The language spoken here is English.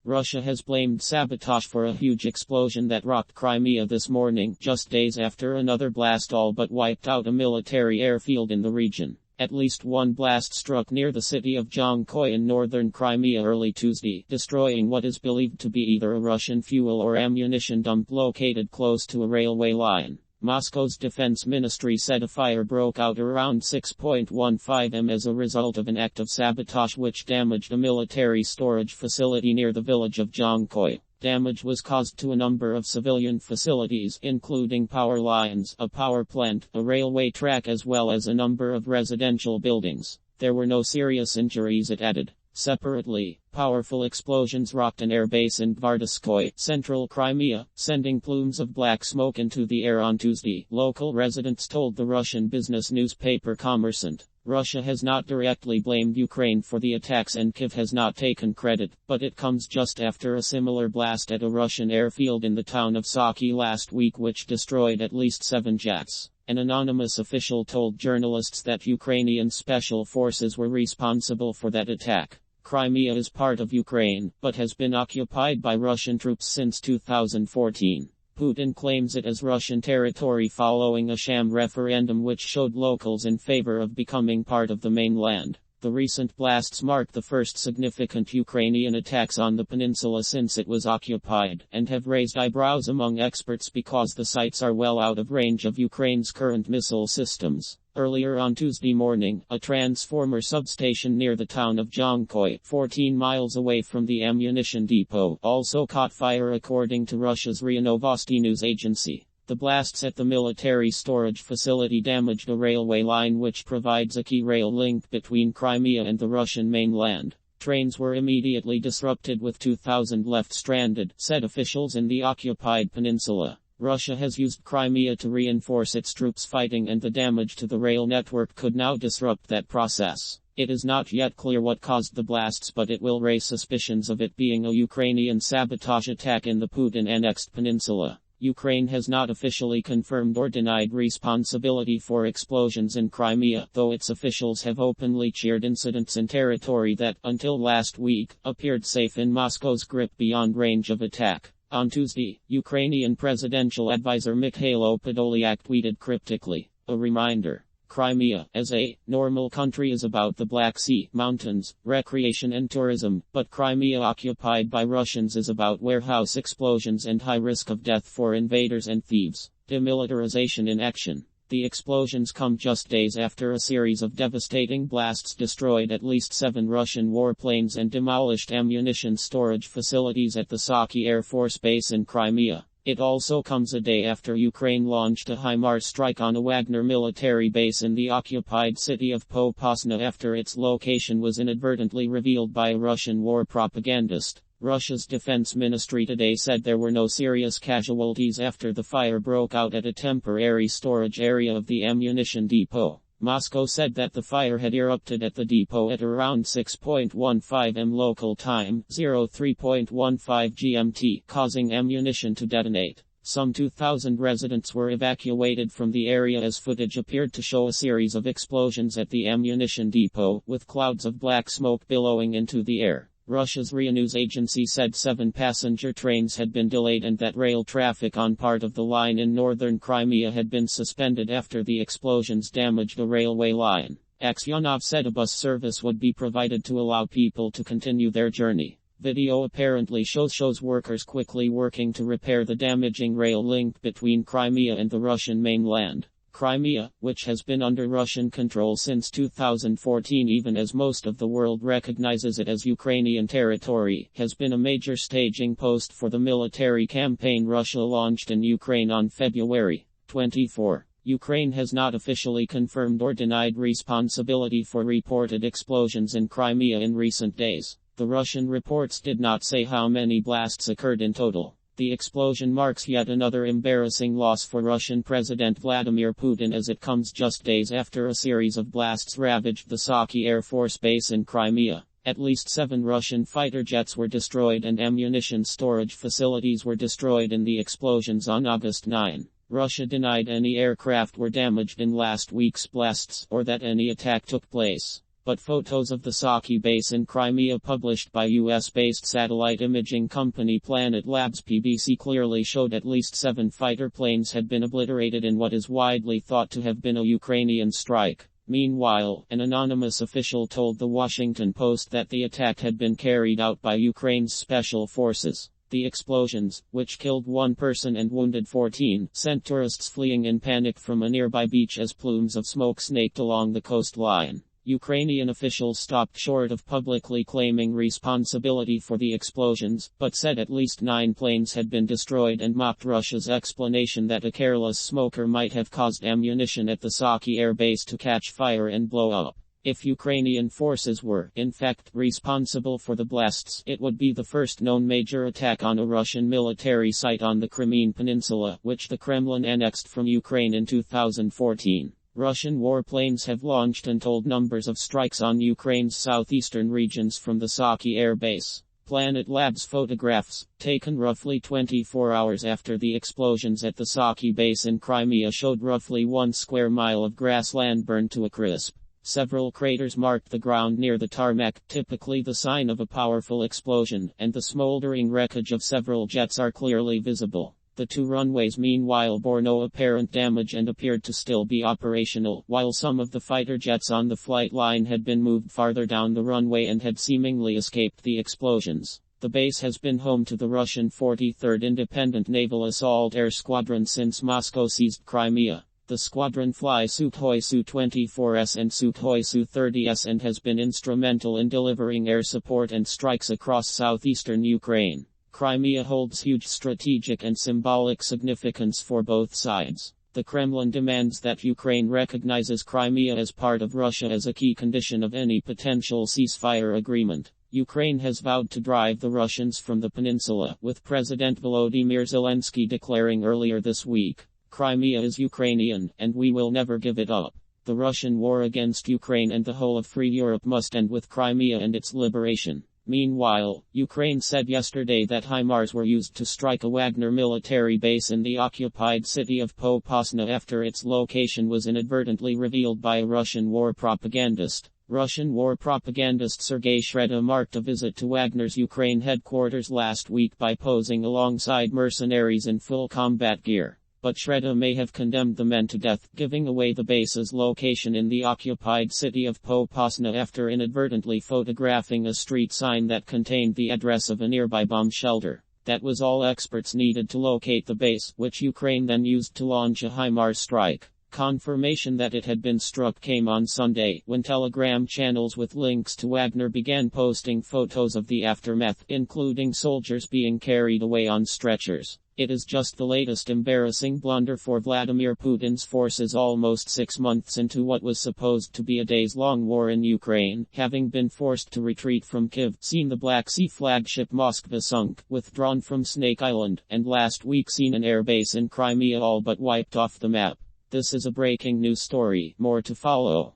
Russia has blamed sabotage for a huge explosion that rocked Crimea this morning, just days after another blast all but wiped out a military airfield in the region. At least one blast struck near the city of Zhangkoi in northern Crimea early Tuesday, destroying what is believed to be either a Russian fuel or ammunition dump located close to a railway line. Moscow's defense ministry said a fire broke out around 6:15 am as a result of an act of sabotage which damaged a military storage facility near the village of Zhangkoi. Damage was caused to a number of civilian facilities, including power lines, a power plant, a railway track as well as a number of residential buildings. There were no serious injuries, it added. Separately, powerful explosions rocked an airbase in Gvardiskoye, central Crimea, sending plumes of black smoke into the air on Tuesday, local residents told the Russian business newspaper Kommersant. Russia has not directly blamed Ukraine for the attacks and Kyiv has not taken credit, but it comes just after a similar blast at a Russian airfield in the town of Saki last week which destroyed at least 7 jets. An anonymous official told journalists that Ukrainian special forces were responsible for that attack. Crimea is part of Ukraine, but has been occupied by Russian troops since 2014. Putin claims it as Russian territory following a sham referendum which showed locals in favor of becoming part of the mainland. The recent blasts mark the first significant Ukrainian attacks on the peninsula since it was occupied, and have raised eyebrows among experts because the sites are well out of range of Ukraine's current missile systems. Earlier on Tuesday morning, a transformer substation near the town of Zhangkoi, 14 miles away from the ammunition depot, also caught fire according to Russia's RIA Novosti news agency. The blasts at the military storage facility damaged a railway line which provides a key rail link between Crimea and the Russian mainland. Trains were immediately disrupted with 2,000 left stranded, said officials in the occupied peninsula. Russia has used Crimea to reinforce its troops fighting and the damage to the rail network could now disrupt that process. It is not yet clear what caused the blasts but it will raise suspicions of it being a Ukrainian sabotage attack in the Putin-annexed peninsula. Ukraine has not officially confirmed or denied responsibility for explosions in Crimea, though its officials have openly cheered incidents in territory that, until last week, appeared safe in Moscow's grip beyond range of attack. On Tuesday, Ukrainian presidential advisor Mikhailo Podolyak tweeted cryptically, "A reminder. Crimea, as a normal country, is about the Black Sea, mountains, recreation and tourism, but Crimea occupied by Russians is about warehouse explosions and high risk of death for invaders and thieves. Demilitarization in action." The explosions come just days after a series of devastating blasts destroyed at least 7 Russian warplanes and demolished ammunition storage facilities at the Saki Air Force Base in Crimea. It also comes a day after Ukraine launched a HIMARS strike on a Wagner military base in the occupied city of Popasna after its location was inadvertently revealed by a Russian war propagandist. Russia's defense ministry today said there were no serious casualties after the fire broke out at a temporary storage area of the ammunition depot. Moscow said that the fire had erupted at the depot at around 6:15 am local time, 03:15 GMT, causing ammunition to detonate. Some 2,000 residents were evacuated from the area as footage appeared to show a series of explosions at the ammunition depot, with clouds of black smoke billowing into the air. Russia's RIA news agency said 7 passenger trains had been delayed and that rail traffic on part of the line in northern Crimea had been suspended after the explosions damaged a railway line. Aksyonov said a bus service would be provided to allow people to continue their journey. Video apparently shows workers quickly working to repair the damaging rail link between Crimea and the Russian mainland. Crimea, which has been under Russian control since 2014 even as most of the world recognizes it as Ukrainian territory, has been a major staging post for the military campaign Russia launched in Ukraine on February 24. Ukraine has not officially confirmed or denied responsibility for reported explosions in Crimea in recent days. The Russian reports did not say how many blasts occurred in total. The explosion marks yet another embarrassing loss for Russian President Vladimir Putin as it comes just days after a series of blasts ravaged the Saki Air Force Base in Crimea. At least 7 Russian fighter jets were destroyed and ammunition storage facilities were destroyed in the explosions on August 9. Russia denied any aircraft were damaged in last week's blasts or that any attack took place. but photos of the Saki base in Crimea published by US-based satellite imaging company Planet Labs PBC clearly showed at least 7 fighter planes had been obliterated in what is widely thought to have been a Ukrainian strike. Meanwhile, an anonymous official told the Washington Post that the attack had been carried out by Ukraine's special forces. The explosions, which killed 1 person and wounded 14, sent tourists fleeing in panic from a nearby beach as plumes of smoke snaked along the coastline. Ukrainian officials stopped short of publicly claiming responsibility for the explosions, but said at least 9 planes had been destroyed and mocked Russia's explanation that a careless smoker might have caused ammunition at the Saki air base to catch fire and blow up. If Ukrainian forces were, in fact, responsible for the blasts, it would be the first known major attack on a Russian military site on the Crimean Peninsula, which the Kremlin annexed from Ukraine in 2014. Russian warplanes have launched untold numbers of strikes on Ukraine's southeastern regions from the Saki air base. Planet Labs photographs, taken roughly 24 hours after the explosions at the Saki base in Crimea, showed roughly 1 square mile of grassland burned to a crisp. Several craters marked the ground near the tarmac, typically the sign of a powerful explosion, and the smoldering wreckage of several jets are clearly visible. The 2 runways meanwhile bore no apparent damage and appeared to still be operational, while some of the fighter jets on the flight line had been moved farther down the runway and had seemingly escaped the explosions. The base has been home to the Russian 43rd Independent Naval Assault Air Squadron since Moscow seized Crimea. The squadron flies Sukhoi Su-24S and Sukhoi Su-30S and has been instrumental in delivering air support and strikes across southeastern Ukraine. Crimea holds huge strategic and symbolic significance for both sides. The Kremlin demands that Ukraine recognizes Crimea as part of Russia as a key condition of any potential ceasefire agreement. Ukraine has vowed to drive the Russians from the peninsula, with President Volodymyr Zelensky declaring earlier this week, "Crimea is Ukrainian, and we will never give it up." The Russian war against Ukraine and the whole of free Europe must end with Crimea and its liberation. Meanwhile, Ukraine said yesterday that HIMARS were used to strike a Wagner military base in the occupied city of Popasna after its location was inadvertently revealed by a Russian war propagandist. Russian war propagandist Sergei Shreda marked a visit to Wagner's Ukraine headquarters last week by posing alongside mercenaries in full combat gear. But Shreda may have condemned the men to death, giving away the base's location in the occupied city of Popasna after inadvertently photographing a street sign that contained the address of a nearby bomb shelter. That was all experts needed to locate the base, which Ukraine then used to launch a HIMARS strike. Confirmation that it had been struck came on Sunday, when Telegram channels with links to Wagner began posting photos of the aftermath, including soldiers being carried away on stretchers. It is just the latest embarrassing blunder for Vladimir Putin's forces almost 6 months into what was supposed to be a days-long war in Ukraine, having been forced to retreat from Kyiv, seen the Black Sea flagship Moskva sunk, withdrawn from Snake Island, and last week seen an airbase in Crimea all but wiped off the map. This is a breaking news story, more to follow.